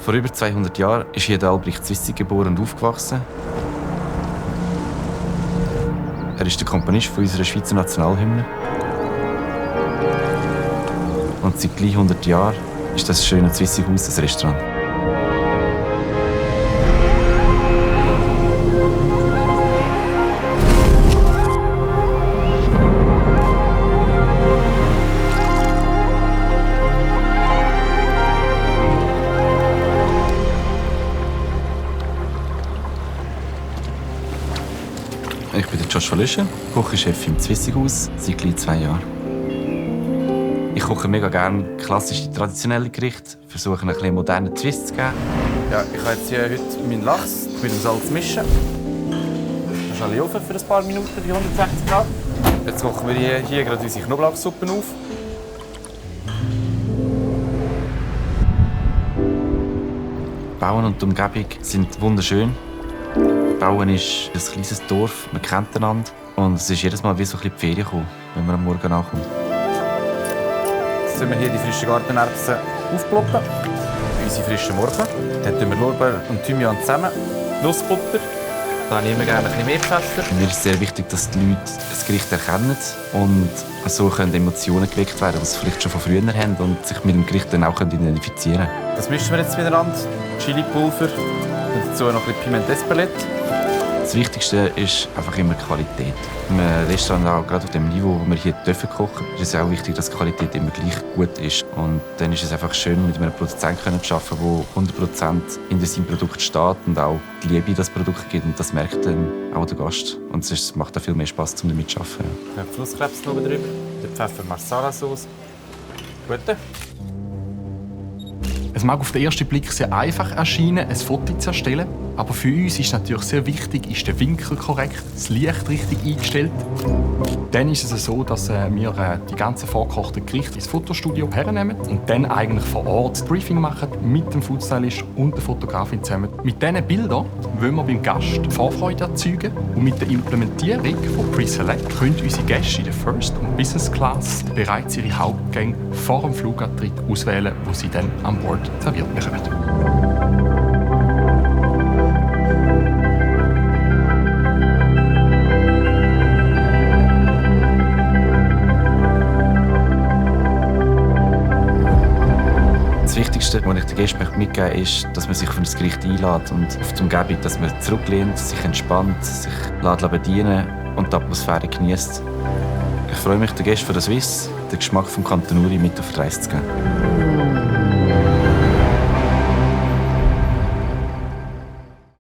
Vor über 200 Jahren ist hier der Albrecht Zwissig geboren und aufgewachsen. Er ist der Komponist von unserer Schweizer Nationalhymne. Und seit gleich 100 Jahren ist das schöne Zwissig-Haus ein Restaurant. Ich bin Joshua Löscher, Küchenchef im Zwissig-Haus seit gleich 2 Jahren. Ich koche mega gerne klassische, traditionelle Gerichte, versuche einen etwas modernen Twist zu geben. Ja, ich habe jetzt hier heute meinen Lachs mit dem Salz mischen. Das ist alle offen für ein paar Minuten bei 160 Grad. Jetzt kochen wir hier gerade unsere Knoblauchsuppe auf. Bauen und die Umgebung sind wunderschön. Bauen ist ein kleines Dorf, man kennt einander. Und es ist jedes Mal wie so ein bisschen die Ferien kommen, wenn man am Morgen ankommt. Jetzt tun wir hier die frischen Gartenerbsen aufploppen. Unsere frischen Morgen. Dann tun wir Lorbeer und Thymian zusammen. Nussbutter. Dann nehmen wir gerne ein bisschen mehr Pfeffer. Mir ist sehr wichtig, dass die Leute das Gericht erkennen und so können Emotionen geweckt werden, die sie vielleicht schon von früher haben und sich mit dem Gericht dann auch identifizieren können. Das mischen wir jetzt miteinander. Chili-Pulver und dazu noch ein bisschen Piment d'Espelette. Das Wichtigste ist einfach immer die Qualität. Im Restaurant, auch gerade auf dem Niveau, wo wir hier kochen dürfen, ist es auch wichtig, dass die Qualität immer gleich gut ist. Und dann ist es einfach schön, mit einem Produzenten zu arbeiten, der 100% hinter seinem Produkt steht und auch die Liebe in das Produkt gibt. Und das merkt dann auch der Gast. Und es macht auch viel mehr Spass, um damit zu arbeiten. Ja. Flusskrebs oben drüber, der Pfeffer Marsala-Sauce. Gut. Es mag auf den ersten Blick sehr einfach erscheinen, ein Foto zu erstellen. Aber für uns ist natürlich sehr wichtig, ist der Winkel korrekt, das Licht richtig eingestellt. Dann ist es so, dass wir die ganzen vorgekochten Gerichte ins Fotostudio hernehmen und dann eigentlich vor Ort das Briefing machen mit dem Foodstylist und der Fotografin zusammen. Mit diesen Bildern wollen wir beim Gast Vorfreude erzeugen und mit der Implementierung von Pre-Select können unsere Gäste in der First und Business Class bereits ihre Hauptgänge vor dem Flugantritt auswählen, wo sie dann an Bord serviert bekommen. Das Wichtigste, was ich den Gästen mitgeben möchte, ist, dass man sich auf das Gericht einlädt und auf die Umgebung, dass man zurücklehnt, sich entspannt, sich bedienen und die Atmosphäre genießt. Ich freue mich, den Gästen von der Swiss den Geschmack vom Kanton Uri mit auf die Reise zu geben.